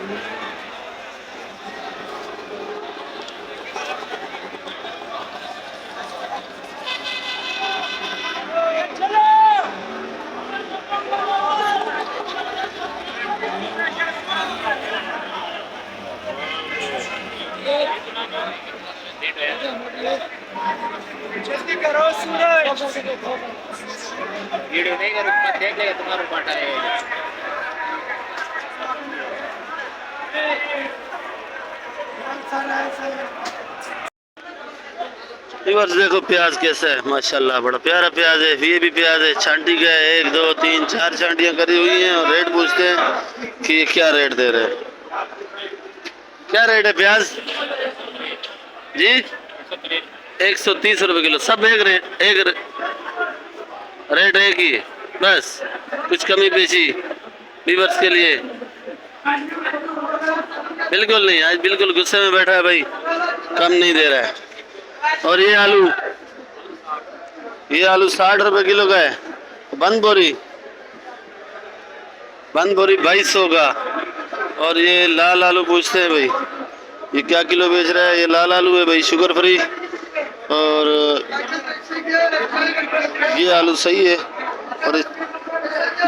जल्दी करो सूरज। वीडियो नहीं करो मत देख लेगा तुम्हारा पाटा है। बस देखो प्याज कैसा है, माशाल्लाह बड़ा प्यारा प्याज है। ये भी प्याज है, छांटी का है, 1 2 3 4 छांटियाँ करी हुई हैं। और रेट पूछते हैं कि ये क्या रेट दे रहे हैं। क्या रेट है प्याज जी? 130 रुपये किलो। सब एक रेट एक ही, बस कुछ कमी पेशी व्यूअर्स के लिए बिल्कुल नहीं। आज बिल्कुल गुस्से में बैठा है भाई, कम नहीं दे रहा है। और ये आलू 60 रुपए किलो का है। बंद बोरी 2200 का। और ये लाल आलू पूछते हैं भाई, ये क्या किलो बेच रहा है? ये लाल आलू है भाई, शुगर फ्री। और ये आलू सही है। और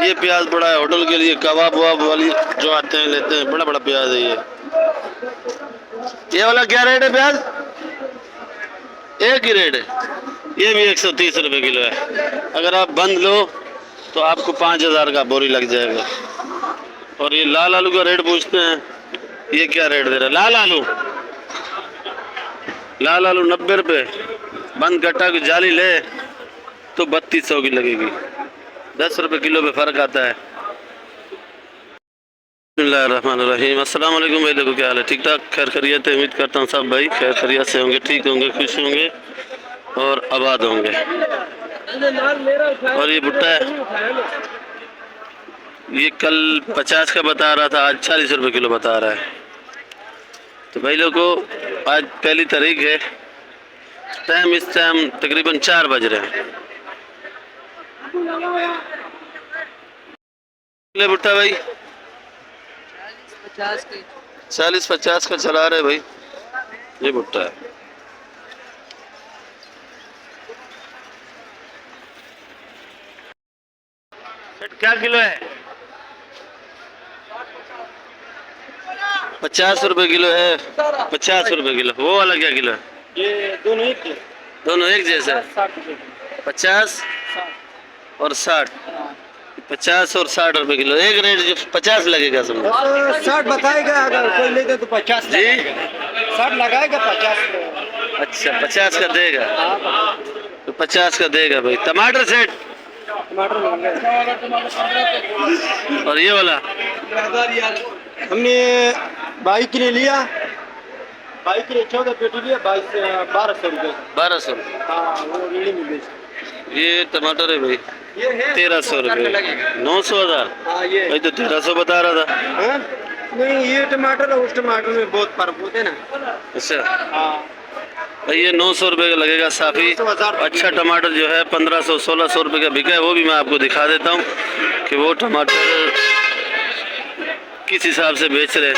ये प्याज बड़ा है, होटल के लिए कबाब वबाब वाली जो आते हैं लेते हैं, बड़ा बड़ा प्याज है ये वाला क्या रेट है प्याज? एक ही रेट है। ये भी 130 रुपये किलो है। अगर आप बंद लो तो आपको 5000 का बोरी लग जाएगा। और ये लाल आलू का रेट पूछते हैं, ये क्या रेट दे रहा है? लाल आलू 90 रुपये। बंद कट्टा की जाली ले तो 3200 की लगेगी। 10 रुपये किलो पे फ़र्क आता है। बिस्मिल्लाहिर्रहमानिर्रहीम। अस्सलाम वालेकुम भाई, देखो क्या हाल है? ठीक ठाक, खैर खैरियत है। उम्मीद करता हूँ सब भाई खैर खैरियत से होंगे, ठीक होंगे, खुश होंगे और आबाद होंगे। और ये भुट्टा है, ये कल 50 का बता रहा था, आज 40 रुपये किलो बता रहा है। तो भाई लोगों को आज पहली तारीख है, इस टाइम तकरीबन 4 बज रहे हैं। भुट्टा भाई 40-50 का चला रहे भाई, ये भुट्टा है। क्या किलो है? 50 रुपए किलो है। 50 रुपए किलो। वो वाला क्या किलो है? ये दोनों एक जैसा है। 50 और 60। 50 और 60 रुपए किलो। एक रेट जो 50 लगेगा समझो। 60 बताएगा, अगर कोई लेगा तो 50 जी। 60 लगाएगा 50। अच्छा 50 का देगा, तो 50 का देगा भाई। टमाटर सेट, टमाटर और ये वाला हमने 22 के लिए लिया, 22 के लिए 14 पेटी लिया, 1200 रुपये। 1200। हाँ वो रेडी में बेच। ये टमाटर है भाई, ये है 1300 रुपये। 900,000। हाँ ये भाई तो 1300 बता रहा था। हाँ? नहीं ये टमाटर और उस टमाटर में बहुत फर्क होते हैं ना। अच्छा हाँ भाई ये 900 रुपये का लगेगा साफी। अच्छा टमाटर जो है 1500-1600 रुपये का बिका है। वो भी मैं आपको दिखा देता हूँ कि वो टमाटर किस हिसाब से बेच रहे हैं।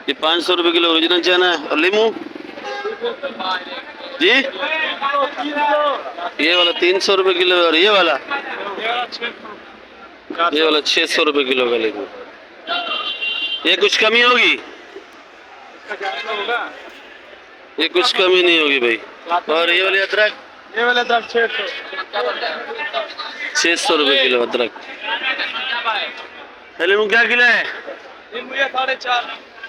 ये 500 रुपये किलो ओरिजिनल चना है। और लीमू जी, ये वाला 300 रुपये किलो है। और ये वाला 600 रुपये किलो का लीमू। ये कुछ कमी होगी? ये कुछ कमी नहीं होगी भाई। और ये वाले अदरक? ये वाला 600 रुपये किलो अदरक। लीमू क्या किलो है? 450।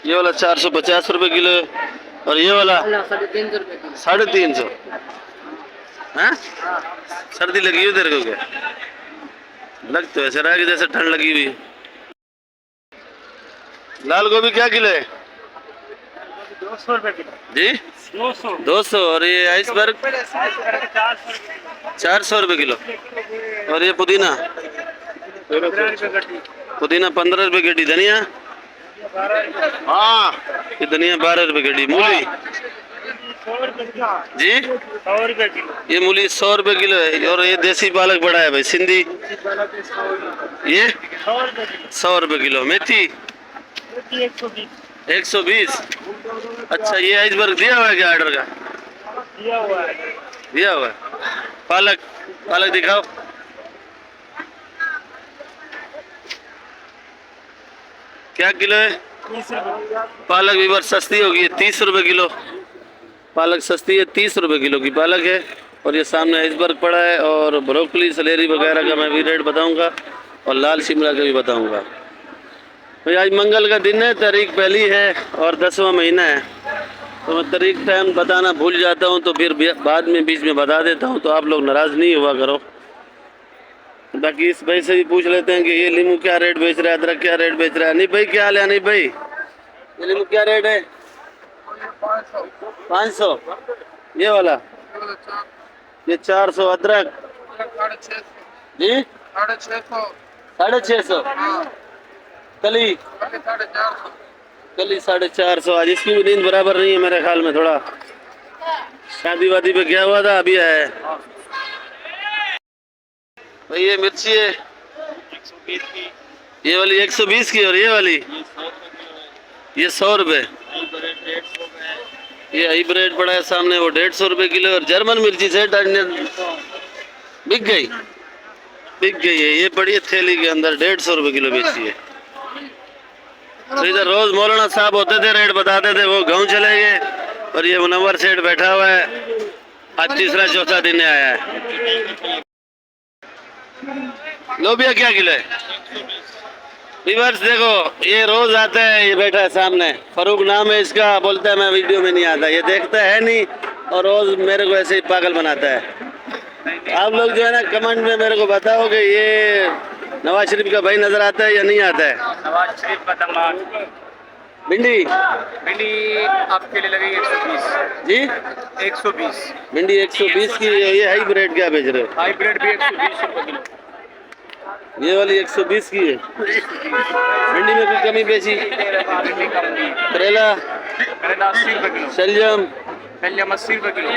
ये वाला 450 रुपये किलो है। और ये वाला 350। हाँ सर्दी लगी हुई तेरे को क्या? लग तो ऐसा रहा है कि जैसे ठंड लगी हुई है। लाल गोभी क्या किलो है? 200 रुपये किलो जी 200। और ये आइसबर्ग 400 रुपये किलो। और ये पुदीना 15 रुपये गड्डी। धनिया हाँ ये धनिया 12 रुपये गड्डी। मूली जी 100 रुपए किलो। ये मूली 100 रुपए किलो है। और ये देसी पालक बड़ा है भाई, सिंधी, ये 100 रुपए किलो। 100 रुपए किलो। मेथी 120 120। अच्छा, ये आइसबर्ग दिया हुआ है क्या ऑर्डर का? दिया हुआ है। दिया हुआ है। पालक, पालक दिखाओ। क्या किलो है? 30 रुपए। पालक भी बहुत सस्ती होगी, 30 रुपए किलो। पालक सस्ती है, 30 रुपए किलो की पालक है। और ये सामने आइसबर्ग पड़ा है। और ब्रोकली, सलेरी वगैरह का मैं भी रेट बताऊंगा और लाल शिमला का भी बताऊंगा। भाई आज मंगल का दिन है, तारीख पहली है और 10वां महीना है। तो मैं तारीख टाइम बताना भूल जाता हूँ, तो फिर बाद में बीच में बता देता हूँ, तो आप लोग नाराज़ नहीं हुआ करो। बाकी इस भाई से भी पूछ लेते हैं कि ये लीमू क्या रेट बेच रहा है, अदरक क्या रेट बेच रहा है। नहीं भाई, क्या हाल है? नहीं भाई, ये लीमू क्या रेट है? 500। ये वाला ये 400। अदरक जी 650। कली 450। आज इसकी भी नींद बराबर नहीं है मेरे ख्याल में, थोड़ा शादी वादी पे गया हुआ था, अभी आया है। भाई ये मिर्ची है 120 की। ये वाली 120 की। और ये वाली ये 100 रुपये। ये हाइब्रिड पड़ा है सामने, वो 150 रुपये किलो। और जर्मन मिर्ची से बिक गई है। ये पड़ी है थैली के अंदर, 150 रुपये किलो बेची है। तो इधर रोज मौलाना साहब होते थे, रेट बताते थे, वो गाँव चले गए। और ये मुनव्वर सेठ बैठा हुआ है, आज तीसरा चौथा दिन आया है। लोबिया क्या किलो है? रिवर्स देखो, ये रोज आता है, ये बैठा है सामने, फरूक नाम है इसका। बोलता है मैं वीडियो में नहीं आता, ये देखता है नहीं और रोज मेरे को ऐसे ही पागल बनाता है। आप लोग जो है ना कमेंट में मेरे को बताओ कि ये नवाज शरीफ का भाई नजर आता है या नहीं आता है। नवाज शरीफ का दमाद। भिंडी आपके लिए लगेगी 120 जी 120। भिंडी 120 की। ये हाइब्रिड क्या बेच रहे हो? हाइब्रिड भी 120 रुपए किलो। ये वाली 120 की है। भिंडी में कोई कमी बेची? करेला 80 रुपए किलो। शलजम 80 रुपए किलो।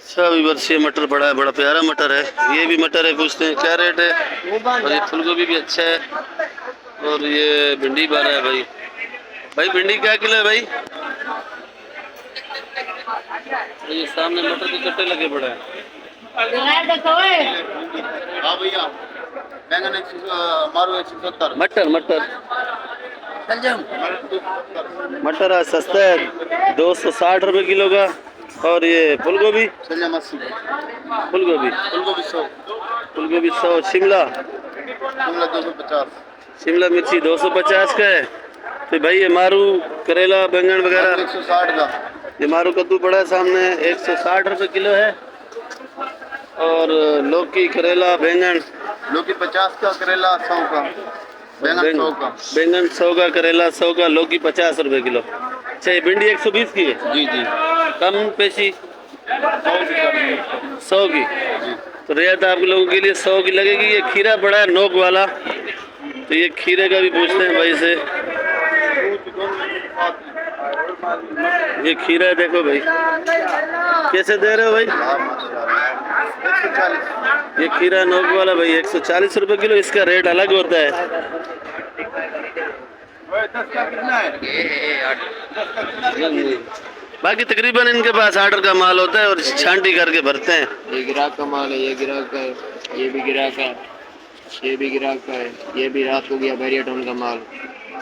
सब वर्ष ये मटर पड़ा है, बड़ा प्यारा मटर है। ये भी मटर है, पूछते हैं क्या रेट है। और ये फूलगोभी भी अच्छा है। और ये भिंडी बारह है भाई। भाई भिंडी क्या किलो है भाई? ये सामने मटर के कट्टे लगे पड़े हैं। हाँ भैया, बैंगन 170। मटर मटर आज सस्ता है, 260 रुपये किलो का। और ये फूलगोभी फूलगोभी 100। शिमला 250। शिमला मिर्ची 250 का है। तो भाई ये मारू, करेला, बैंगन वगैरह 160 का। ये मारू कद्दू पड़ा है सामने, 160 रुपये किलो है। और लौकी, करेला, बैंगन लौकी 50 का, करेला 100 का, बैंगन 100 का। बैंगन 100 का, करेला 100 का, लौकी 50 रुपये किलो। अच्छा, ये भिंडी 120 की है। जी जी, कम पेशी 100 की। तो रियायत आप लोगों के लिए 100 की लगेगी। ये खीरा बड़ा है नोक वाला, तो ये खीरे का भी पूछते हैं भाई से। ये खीरा है, देखो भाई कैसे दे रहे हो भाई? 140। ये खीरा नोक वाला भाई 140 रुपये किलो। इसका रेट अलग होता है। 10 का कितना है? बाकी तकरीबन इनके पास ऑर्डर का माल होता है और छांटी करके भरते हैं। ये ग्राहक का माल है, ये ग्राहक का है, ये भी ग्राहक का है, ये भी ग्राहक का है, ये भी रात को गया बैरियटोन का माल।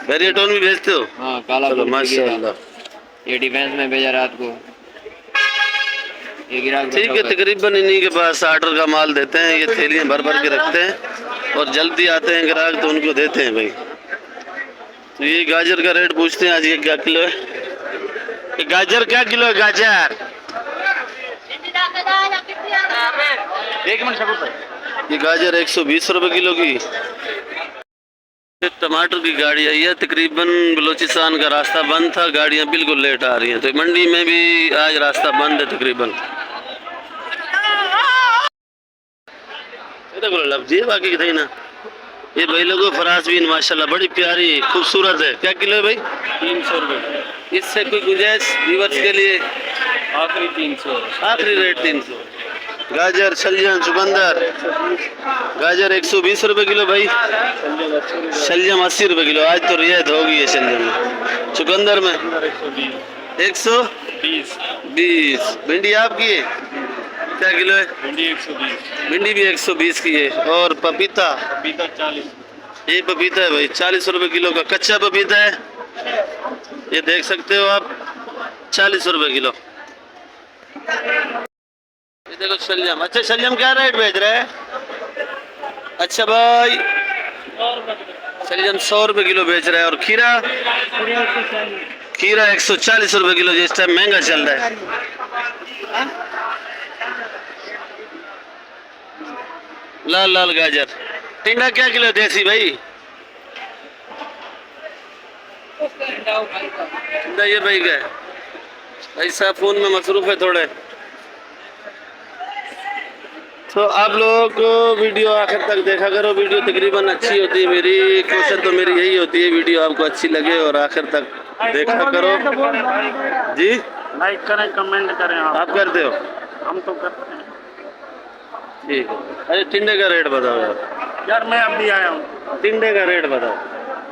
बैरियटोन भी भेजते हो? हाँ, काला चलो कुर्ती माशाल्लाह। गया। ये डिफेंस में भेजा रात को। ये ग्राहक ठीक है, तकरीबन इन्हीं के पास ऑर्डर का माल देते हैं। ये थैलियाँ भर भर के रखते हैं और जल्दी आते हैं ग्राहक तो उनको देते हैं भाई। तो ये गाजर का रेट पूछते हैं आज, ये क्या किलो है? ये गाजर क्या किलो है? गाजर 1 मिनट सकूं। ये गाजर 120 रुपये किलो की। टमाटर की गाड़ी आई है। तकरीबन बलूचिस्तान का रास्ता बंद था, गाड़ियां बिल्कुल लेट आ रही हैं। तो मंडी में भी आज रास्ता बंद है तकरीबन। देखो लफ्जी बाकी कितनी ना ये भाई लोगों फरासबीन माशाल्लाह बड़ी प्यारी खूबसूरत है। क्या किलो है भाई? 300 रुपये। इससे कोई गुंजाइश व्यूअर्स के लिए? आखिरी 300। आखिरी रेट 300। गाजर, शलजम, चुकंदर। गाजर 120 रुपए किलो भाई। शलजम 80 रुपए किलो। आज तो रियायत होगी है शलजम में। चुकंदर में 120। भिंडी आपकी है? क्या किलो है? भिंडी 120। भिंडी भी 120 की है। और पपीता? पपीता 40। ये पपीता है भाई 40 रुपए किलो का कच्चा पपीता है। ये देख सकते हो आप 40 रुपए किलो। ये देखो शलजम। अच्छा शलजम क्या रेट बेच रहे हैं? अच्छा भाई शलजम 100 रुपए किलो बेच रहा है। और खीरा? खीरा 140 रुपए किलो। जिस टाइम महंगा चल रहा है। लाल लाल गाजर। टिंडा क्या किलो है देसी भाई? टिंडा ये भाई का है। भाई साहब फोन में मसरूफ है थोड़े। तो आप लोग वीडियो आखिर तक देखा करो। वीडियो तकरीबन अच्छी होती है। मेरी कोशिश तो मेरी यही होती है वीडियो आपको अच्छी लगे और आखिर तक देखा करो। जी लाइक करें, कमेंट करें। आप करते हो? हम तो करते हैं। ठीक है। अरे टिंडे का रेट बताओ यार। यार मैं अभी आया हूँ। टिंडे का रेट बताओ।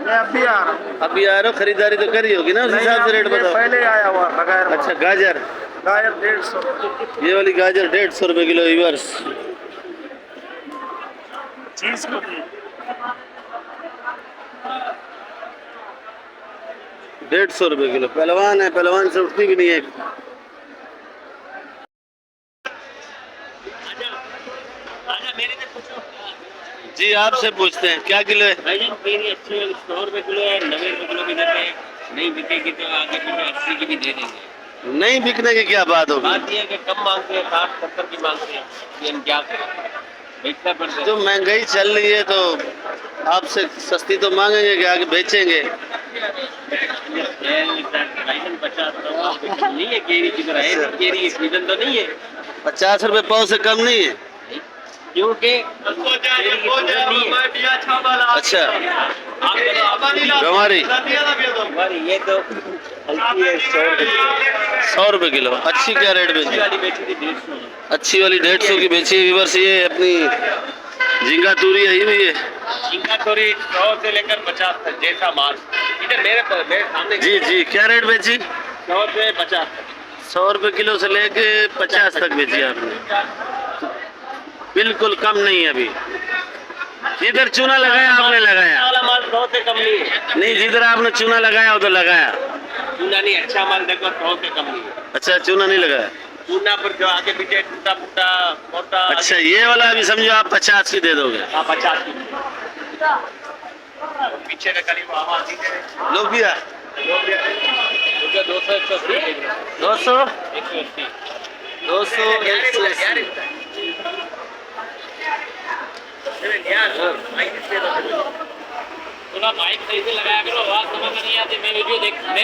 मैं अभी आ रहा हूँ। अभी आ रहे हो? खरीदारी तो करी होगी ना, उस हिसाब से रेट बताओ। पहले आया हुआ बगैर। अच्छा गाजर? गाजर 150। ये वाली गाजर 150 रुपए किलो व्यूअर्स। चीज को भी 150 रुपए किलो। पहलवान है, पहलवान से उठती भी नहीं है। जी आपसे पूछते हैं क्या किलो है? भाईजान मेरी अच्छी 100 रुपए किलो है, 90 रुपए किलो भी देते हैं। नहीं बिकेगी तो आगे पीछे 80 की भी दे देंगे। नहीं बिकने की क्या बात होगी? बात यह है कि कम मांगते हैं, 60-70 की मांगते हैं। ये हम क्या करें, बेचना पड़ता है। जो महंगाई चल रही है तो आपसे सस्ती तो मांगेंगे कि आगे बेचेंगे। भाईजान 50 नहीं है केरी की तरह है। केरी की सीजन तो नहीं है। 50 रुपए पाव से कम नहीं है। क्योंकि केरी की सीजन नहीं है। अच्छा आप चलो आप गंवारी ये तो हल्की है 100 रुपए किलो। 100 रुपए किलो। अच्छी क्या रेट बेची? वाली बेची थी 150। अच्छी वाली 150 की बेची है व्यूअर्स। ये अपनी झींगा तूरी आई हुई है। झींगा तोरी 100 से लेकर 50 तक जैसा माल। इधर मेरे सामने जी जी क्या रेट बेची? 100 से 50 तक। 100 रुपए किलो से लेके 50 तक बेची आपने। बिल्कुल कम नहीं है अभी। जिधर चूना लगाया आपने लगाया? वाला माल 100 से कम नहीं है। नहीं जिधर आपने चूना लगाया उधर लगाया। चूना नहीं, अच्छा माल देखो 100 से कम नहीं है। अच्छा चूना नहीं लगाया। चूना पर जो आगे पीछे टूटा फूटा मोटा। अच्छा ये वाला अभी समझो आप 50 की दे दोगे? हाँ 50 की। पीछे का करीब आवाज ही दे। लो भैया 200 180 200 180 200 180। थोड़ा माइक सही से लगाया करो, आवाज समझ में नहीं आती। मैं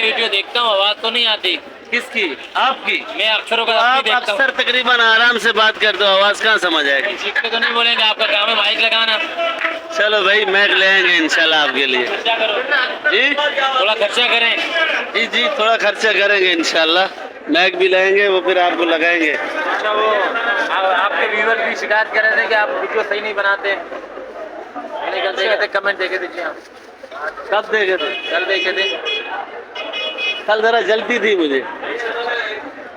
वीडियो देखता हूँ, आवाज तो नहीं आती। किसकी? आपकी? मैं अक्षरों का आप देखता हूँ। अक्सर तकरीबन आराम से बात करते हो, आवाज कहाँ समझ आएगी? सीख के तो नहीं बोलेंगे, आपका काम है माइक लगाना। चलो भाई मैक लेंगे इंशाल्लाह आपके लिए। खर्चा करो जी थोड़ा खर्चा करें। जी जी थोड़ा खर्चा करेंगे इंशाल्लाह। मैक भी लाएंगे वो फिर आपको लगाएंगे। अच्छा वो आपके व्यूअर भी शिकायत कर रहे थे कि आप वीडियो सही नहीं बनाते। मैंने कल देखे थे, कमेंट देखे थे। जी हाँ कब देखे थे? कल देखे थे। कल जरा जल्दी थी मुझे,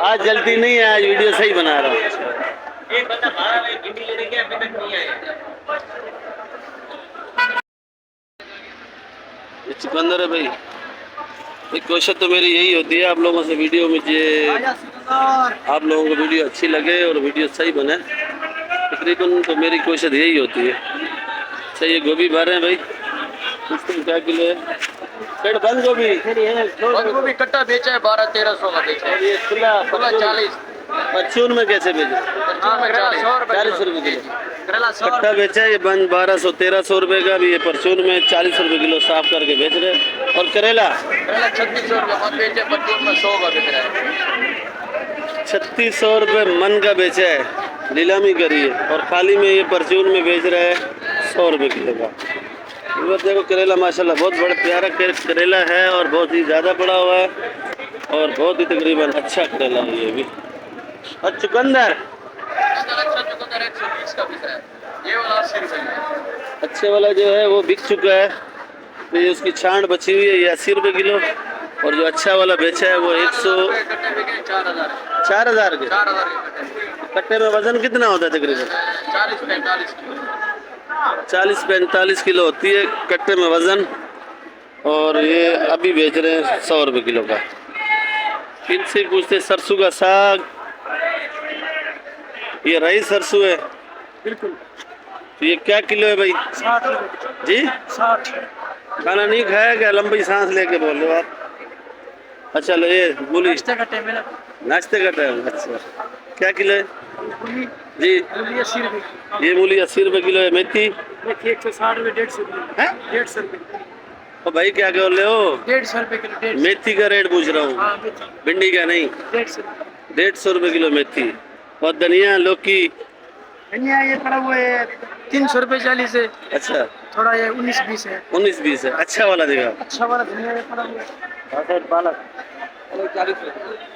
आज जल्दी नहीं है। आज वीडियो सही बना रहा हूँ। एक बंदा 12 बजे गिनती लेने के अभी तक नहीं आया। ये चुकंदर है भाई। एक कोशिश तो मेरी यही होती है आप लोगों से वीडियो में जे आप लोगों को वीडियो अच्छी लगे और वीडियो सही बने। तकरीबन तो मेरी कोशिश यही होती है। अच्छा ये गोभी भर रहे हैं भाई। इसको क्या किलो है? पेड़ बंद गोभी गोभी कट्टा बेचा है 1200-1300 का बेचा है। ये खुला 40 परचून में कैसे बेचे? 40 रुपए किलो कट्टा बेचा है। ये बंद 1200-1300 रुपए का भी। ये परचून में 40 रुपए किलो साफ करके बेच रहे हैं। और करेला 3600 रुपये मन बेचे, परचून में 100 का बिक रहा है। 3600 रुपये मन का बेचा है, नीलामी करी है। और खाली में ये परचून में बेच रहा है 100 रुपए किलो का। व्यूअर्स देखो करेला माशाल्लाह बहुत बड़ा प्यारा करेला है और बहुत ही ज़्यादा बड़ा हुआ है और बहुत ही तकरीबन अच्छा करेला है ये भी। और चुकंदर अच्छे वाला जो है वो बिक चुका है, तो ये उसकी छांट बची हुई है, ये 80 रुपये किलो। और जो अच्छा वाला बेचा है वो 4,000 के कट्टे में। वजन कितना होता है तकरीबन? 40-45 किलो होती है कट्टे में वजन। और ये अभी बेच रहे हैं 100 रुपये किलो का। इनसे पूछते सरसों का साग, ये रही सरसों है बिल्कुल। तो ये क्या किलो है भाई? 60 रुपये जी 60। खाना नहीं खाया क्या? लंबी सांस लेके बोल रहे हो आप। अच्छा लो ये मूली नाश्ते का टाइम है ना। नाश्ते का टाइम। अच्छा क्या किलो है मूली जी? 80 रुपये। ये मूली 80 रुपये किलो है। मेथी 160 रुपये 150 रुपये। है? 150 रुपये। ओ भाई क्या बोल रहे हो? 150 रुपये किलो। 150। मेथी का रेट पूछ रहा हूँ, हाँ मेथी भिंडी का नहीं। 150 रुपये। 150 रुपये किलो मेथी। और धनिया लौकी धनिया ये पड़ा हुआ है 300 रुपये 40 है। अच्छा थोड़ा ये 19-20 है। 19-20 है। अच्छा वाला देगा। अच्छा वाला धनिया ये पड़ा हुआ है पालक 40 रुपये।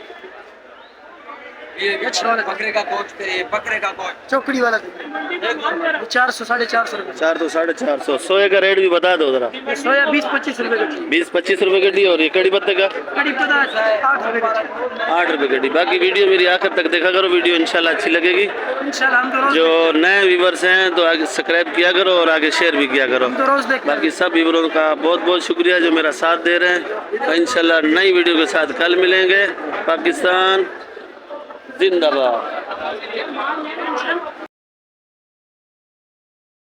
ये अच्छा वाला बकरे का गोश्त है, ये बकरे का गोश्त चौकड़ी वाला 400 450 रुपये। 400 450। सोए का रेट भी बता दो जरा। ये सोया 20-25 रुपये का। 20-25 रुपये गड्डी। और ये कड़ी पत्ते का कड़ी पता 8 रुपये का। 8 रुपये गड्डी। बाकी वीडियो मेरी आखिर तक देखा करो, वीडियो इंशाल्लाह अच्छी लगेगी। इंशाल्लाह हम तो रोज जो नए व्यूवर्स हैं तो आगे सब्सक्राइब किया करो और आगे शेयर भी किया करो। हम तो रोज देखते हैं। बाकी सब व्यूवरों का बहुत बहुत शुक्रिया जो मेरा साथ दे रहे हैं। तो इंशाल्लाह नई वीडियो के साथ कल मिलेंगे। पाकिस्तान जिंदाबाद।